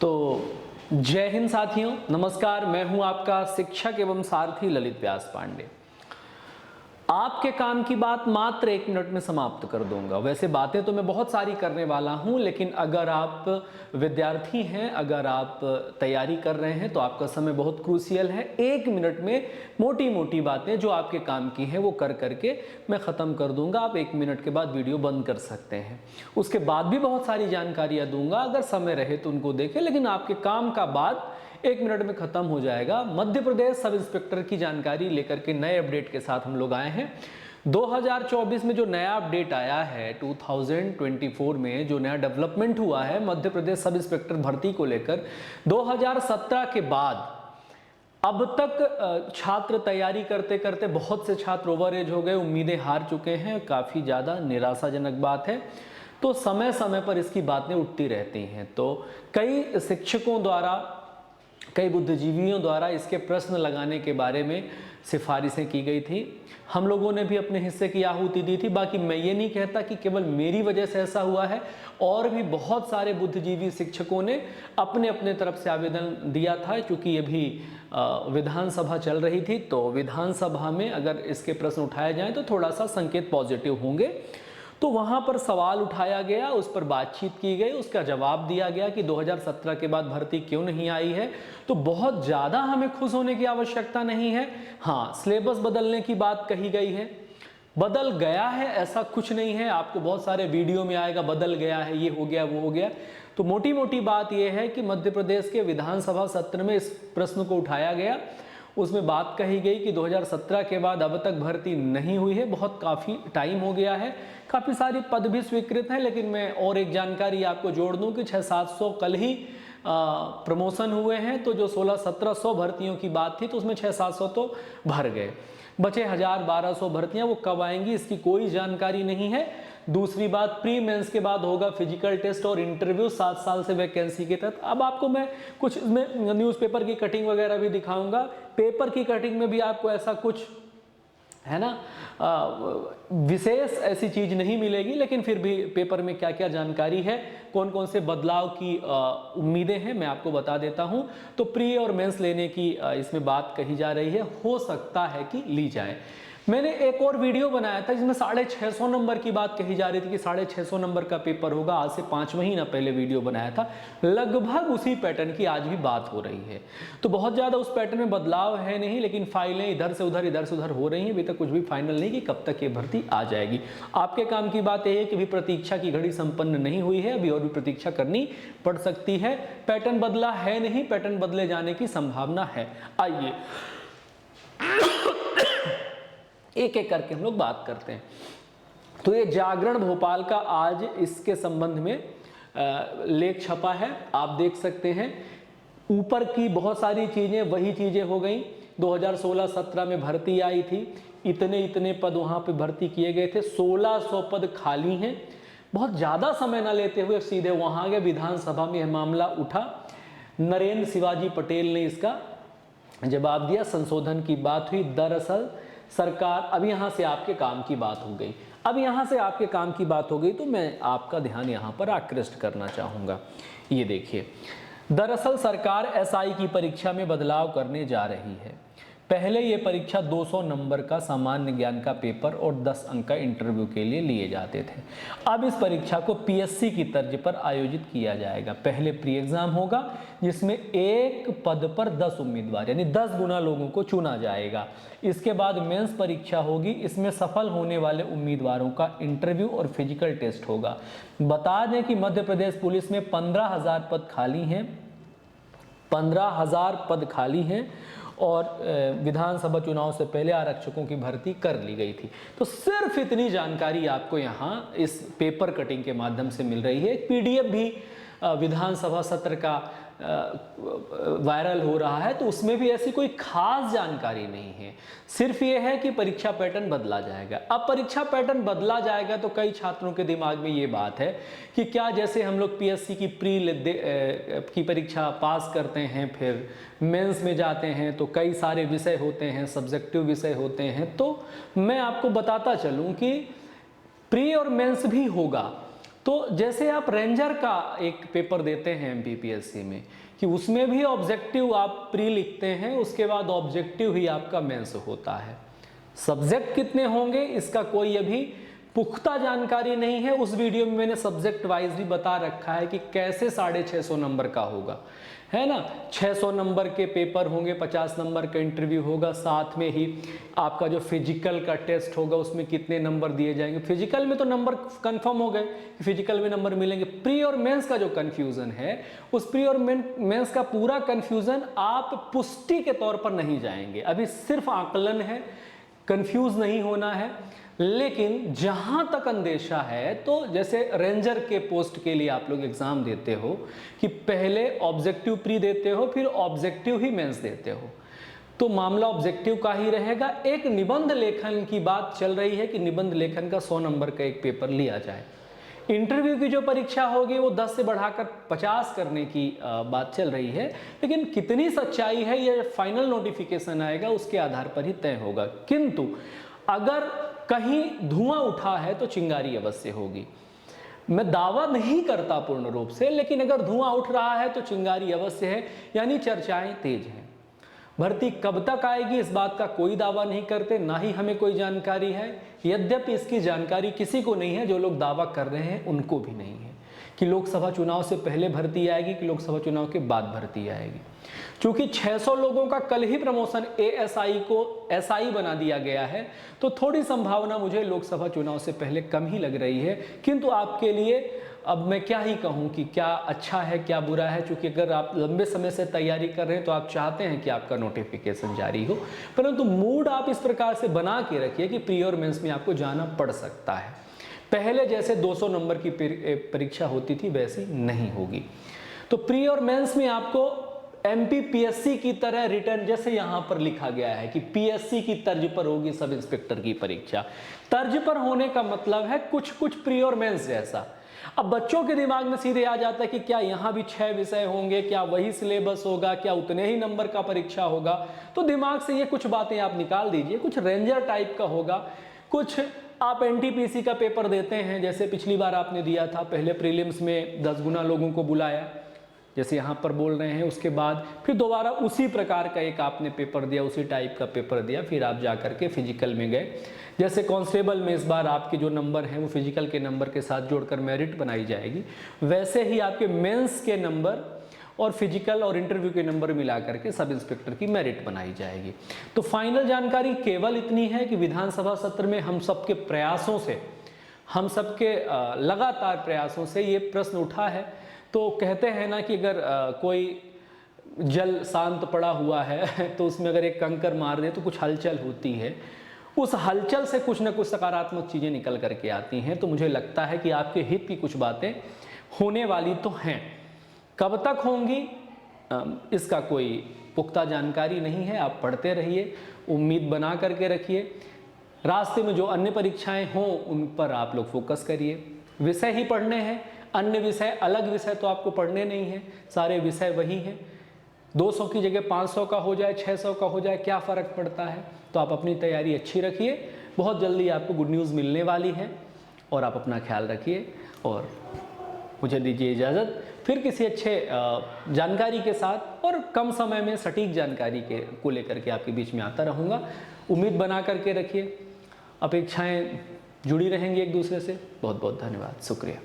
तो जय हिंद साथियों, नमस्कार। मैं हूं आपका शिक्षक एवं सारथी ललित व्यास पांडे। आपके काम की बात मात्र 1 मिनट में समाप्त कर दूंगा। वैसे बातें तो मैं बहुत सारी करने वाला हूं, लेकिन अगर आप विद्यार्थी हैं, अगर आप तैयारी कर रहे हैं तो आपका समय बहुत क्रूशियल है। 1 मिनट में मोटी मोटी बातें जो आपके काम की हैं वो कर करके मैं ख़त्म कर दूंगा। आप 1 मिनट के बाद वीडियो बंद कर सकते हैं। उसके बाद भी बहुत सारी जानकारियाँ दूंगा, अगर समय रहे तो उनको देखें, लेकिन आपके काम का बात 1 मिनट में खत्म हो जाएगा। मध्य प्रदेश सब इंस्पेक्टर की जानकारी लेकर के नए अपडेट के साथ हम लोग आए हैं। 2024 में जो नया अपडेट आया है, 2024 में जो नया डेवलपमेंट हुआ है मध्य प्रदेश सब इंस्पेक्टर भर्ती को लेकर, 2017 के बाद अब तक छात्र तैयारी करते करते बहुत से छात्र ओवर एज हो गए, उम्मीदें हार चुके हैं। काफ़ी ज़्यादा निराशाजनक बात है। तो समय समय पर इसकी बातें उठती रहती हैं। तो कई शिक्षकों द्वारा, कई बुद्धिजीवियों द्वारा इसके प्रश्न लगाने के बारे में सिफारिशें की गई थी। हम लोगों ने भी अपने हिस्से की आहुति दी थी। बाकी मैं ये नहीं कहता कि केवल मेरी वजह से ऐसा हुआ है, और भी बहुत सारे बुद्धिजीवी शिक्षकों ने अपने अपने तरफ से आवेदन दिया था। क्योंकि ये भी विधानसभा चल रही थी, तो विधानसभा में अगर इसके प्रश्न उठाए जाएं तो थोड़ा सा संकेत पॉजिटिव होंगे। तो वहाँ पर सवाल उठाया गया, उस पर बातचीत की गई, उसका जवाब दिया गया कि 2017 के बाद भर्ती क्यों नहीं आई है। तो बहुत ज़्यादा हमें खुश होने की आवश्यकता नहीं है। हाँ, सिलेबस बदलने की बात कही गई है, बदल गया है ऐसा कुछ नहीं है। आपको बहुत सारे वीडियो में आएगा बदल गया है, ये हो गया, वो हो गया। तो मोटी मोटी बात यह है कि मध्य प्रदेश के विधानसभा सत्र में इस प्रश्न को उठाया गया। उसमें बात कही गई कि 2017 के बाद अब तक भर्ती नहीं हुई है, बहुत काफ़ी टाइम हो गया है, काफ़ी सारी पद भी स्वीकृत हैं। लेकिन मैं और एक जानकारी आपको जोड़ दूं कि 600-700 कल ही प्रमोशन हुए हैं। तो जो 1600-1700 भर्तियों की बात थी, तो उसमें 600-700 तो भर गए। बचे 1000-1200 भर्तियां, वो कब आएंगी इसकी कोई जानकारी नहीं है। दूसरी बात, प्री मेंस के बाद होगा फिजिकल टेस्ट और इंटरव्यू 7 साल से वैकेंसी के तहत। अब आपको मैं कुछ इसमें न्यूज़पेपर की कटिंग वगैरह भी दिखाऊंगा। पेपर की कटिंग में भी आपको ऐसा कुछ है ना विशेष ऐसी चीज नहीं मिलेगी, लेकिन फिर भी पेपर में क्या क्या जानकारी है, कौन कौन से बदलाव की उम्मीदें हैं, मैं आपको बता देता हूं। तो प्री और मेंस लेने की इसमें बात कही जा रही है, हो सकता है कि ली जाए। मैंने एक और वीडियो बनाया था जिसमें 650 नंबर की बात कही जा रही थी कि 650 नंबर का पेपर होगा। आज से 5 महीना पहले वीडियो बनाया था, लगभग उसी पैटर्न की आज भी बात हो रही है। तो बहुत ज़्यादा उस पैटर्न में बदलाव है नहीं, लेकिन फाइलें इधर से उधर हो रही हैं। अभी तक कुछ भी फाइनल नहीं कि कब तक ये भर्ती आ जाएगी। आपके काम की बात यह है कि अभी प्रतीक्षा की घड़ी संपन्न नहीं हुई है, अभी और भी प्रतीक्षा करनी पड़ सकती है। पैटर्न बदला है नहीं, पैटर्न बदले जाने की संभावना है। आइए एक एक करके हम लोग बात करते हैं। तो ये जागरण भोपाल का आज इसके संबंध में लेख छपा है, आप देख सकते हैं। ऊपर की बहुत सारी चीजें वही चीजें हो गई। 2016-17 में भर्ती आई थी, इतने पद वहां पे भर्ती किए गए थे, 1600 पद खाली हैं। बहुत ज्यादा समय ना लेते हुए सीधे वहां गए, विधानसभा में यह मामला उठा। नरेंद्र शिवाजी पटेल ने इसका जवाब दिया, संशोधन की बात हुई। दरअसल सरकार, अब यहां से आपके काम की बात हो गई, अब यहां से आपके काम की बात हो गई, तो मैं आपका ध्यान यहां पर आकृष्ट करना चाहूंगा। ये देखिए, दरअसल सरकार एसआई की परीक्षा में बदलाव करने जा रही है। पहले ये परीक्षा 200 नंबर का सामान्य ज्ञान का पेपर और 10 अंक का इंटरव्यू के लिए लिए जाते थे। अब इस परीक्षा को पीएससी की तर्ज पर आयोजित किया जाएगा। पहले प्री एग्जाम होगा जिसमें एक पद पर 10 उम्मीदवार यानी 10 गुना लोगों को चुना जाएगा। इसके बाद मेंस परीक्षा होगी, इसमें सफल होने वाले उम्मीदवारों का इंटरव्यू और फिजिकल टेस्ट होगा। बता दें कि मध्य प्रदेश पुलिस में 15,000 पद खाली हैं, 15,000 पद खाली हैं, और विधानसभा चुनाव से पहले आरक्षकों की भर्ती कर ली गई थी। तो सिर्फ इतनी जानकारी आपको यहाँ इस पेपर कटिंग के माध्यम से मिल रही है। एक पीडीएफ भी विधानसभा सत्र का वायरल हो रहा है, तो उसमें भी ऐसी कोई खास जानकारी नहीं है। सिर्फ ये है कि परीक्षा पैटर्न बदला जाएगा। अब परीक्षा पैटर्न बदला जाएगा तो कई छात्रों के दिमाग में ये बात है कि क्या जैसे हम लोग पीएससी की प्री की परीक्षा पास करते हैं, फिर मेंस में जाते हैं तो कई सारे विषय होते हैं, सब्जेक्टिव विषय होते हैं। तो मैं आपको बताता चलूँ कि प्री और मेंस भी होगा। तो तो जैसे आप रेंजर का एक पेपर देते हैं एमपीपीएससी में, कि उसमें भी ऑब्जेक्टिव आप प्री लिखते हैं, उसके बाद ऑब्जेक्टिव ही आपका मेंस होता है। सब्जेक्ट कितने होंगे इसका कोई अभी पुख्ता जानकारी नहीं है। उस वीडियो में मैंने सब्जेक्ट वाइज भी बता रखा है कि कैसे 650 नंबर का होगा, है ना। 600 नंबर के पेपर होंगे, 50 नंबर का इंटरव्यू होगा, साथ में ही आपका जो फिजिकल का टेस्ट होगा उसमें कितने नंबर दिए जाएंगे। फिजिकल में तो नंबर कंफर्म हो गए कि फिजिकल में नंबर मिलेंगे। प्री और मेंस का जो कन्फ्यूज़न है, उस प्री और मेंस का पूरा कन्फ्यूज़न आप पुष्टि के तौर पर नहीं जाएंगे, अभी सिर्फ आकलन है, कंफ्यूज नहीं होना है। लेकिन जहां तक अंदेशा है, तो जैसे रेंजर के पोस्ट के लिए आप लोग एग्जाम देते हो कि पहले ऑब्जेक्टिव प्री देते हो, फिर ऑब्जेक्टिव ही मेंस देते हो, तो मामला ऑब्जेक्टिव का ही रहेगा। एक निबंध लेखन की बात चल रही है कि निबंध लेखन का 100 नंबर का एक पेपर लिया जाए। इंटरव्यू की जो परीक्षा होगी वो 10 से बढ़ाकर 50 करने की बात चल रही है, लेकिन कितनी सच्चाई है ये फाइनल नोटिफिकेशन आएगा उसके आधार पर ही तय होगा। किंतु अगर कहीं धुआं उठा है तो चिंगारी अवश्य होगी। मैं दावा नहीं करता पूर्ण रूप से, लेकिन अगर धुआं उठ रहा है तो चिंगारी अवश्य है, यानी चर्चाएं तेज हैं। भर्ती कब तक आएगी इस बात का कोई दावा नहीं करते, ना ही हमें कोई जानकारी है। यद्यपि इसकी जानकारी किसी को नहीं है, जो लोग दावा कर रहे हैं उनको भी नहीं है कि लोकसभा चुनाव से पहले भर्ती आएगी कि लोकसभा चुनाव के बाद भर्ती आएगी। क्योंकि 600 लोगों का कल ही प्रमोशन एएसआई को एसआई बना दिया गया है, तो थोड़ी संभावना मुझे लोकसभा चुनाव से पहले कम ही लग रही है। किंतु आपके लिए अब मैं क्या ही कहूँ कि क्या अच्छा है क्या बुरा है, क्योंकि अगर आप लंबे समय से तैयारी कर रहे हैं तो आप चाहते हैं कि आपका नोटिफिकेशन जारी हो, परंतु मूड आप इस प्रकार से बना के रखिए कि प्री और मेंस में आपको जाना पड़ सकता है। पहले जैसे 200 नंबर की परीक्षा होती थी वैसी नहीं होगी। तो प्री और मेंस में आपको एमपीपीएससी की तरह रिटर्न, जैसे यहाँ पर लिखा गया है कि पीएससी की तर्ज पर होगी सब इंस्पेक्टर की परीक्षा। तर्ज पर होने का मतलब है कुछ कुछ प्री और मेंस जैसा। अब बच्चों के दिमाग में सीधे आ जाता है कि क्या यहाँ भी 6 विषय होंगे, क्या वही सिलेबस होगा, क्या उतने ही नंबर का परीक्षा होगा। तो दिमाग से ये कुछ बातें आप निकाल दीजिए। कुछ रेंजर टाइप का होगा, कुछ आप एनटीपीसी का पेपर देते हैं जैसे पिछली बार आपने दिया था। पहले प्रीलिम्स में 10 गुना लोगों को बुलाया जैसे यहाँ पर बोल रहे हैं, उसके बाद फिर दोबारा उसी प्रकार का एक आपने पेपर दिया, उसी टाइप का पेपर दिया, फिर आप जा करके फिजिकल में गए। जैसे कांस्टेबल में इस बार आपके जो नंबर हैं वो फिजिकल के नंबर के साथ जोड़कर मेरिट बनाई जाएगी, वैसे ही आपके मेंस के नंबर और फिजिकल और इंटरव्यू के नंबर मिला करके सब इंस्पेक्टर की मेरिट बनाई जाएगी। तो फाइनल जानकारी केवल इतनी है कि विधानसभा सत्र में हम सबके प्रयासों से, हम सबके लगातार प्रयासों से ये प्रश्न उठा है। तो कहते हैं ना कि अगर कोई जल शांत पड़ा हुआ है तो उसमें अगर एक कंकर मार दे तो कुछ हलचल होती है, उस हलचल से कुछ ना कुछ सकारात्मक चीज़ें निकल करके आती हैं। तो मुझे लगता है कि आपके हित की कुछ बातें होने वाली तो हैं। कब तक होंगी इसका कोई पुख्ता जानकारी नहीं है। आप पढ़ते रहिए, उम्मीद बना करके रखिए। रास्ते में जो अन्य परीक्षाएं हों उन पर आप लोग फोकस करिए। विषय ही पढ़ने हैं, अन्य विषय अलग विषय तो आपको पढ़ने नहीं है, सारे विषय वही हैं। 200 की जगह 500 का हो जाए, 600 का हो जाए, क्या फ़र्क पड़ता है। तो आप अपनी तैयारी अच्छी रखिए। बहुत जल्दी आपको गुड न्यूज़ मिलने वाली है और आप अपना ख्याल रखिए। और मुझे दीजिए इजाज़त, फिर किसी अच्छे जानकारी के साथ और कम समय में सटीक जानकारी को लेकर के आपके बीच में आता रहूँगा। उम्मीद बना करके रखिए, अपेक्षाएं जुड़ी रहेंगी एक दूसरे से। बहुत बहुत धन्यवाद, शुक्रिया।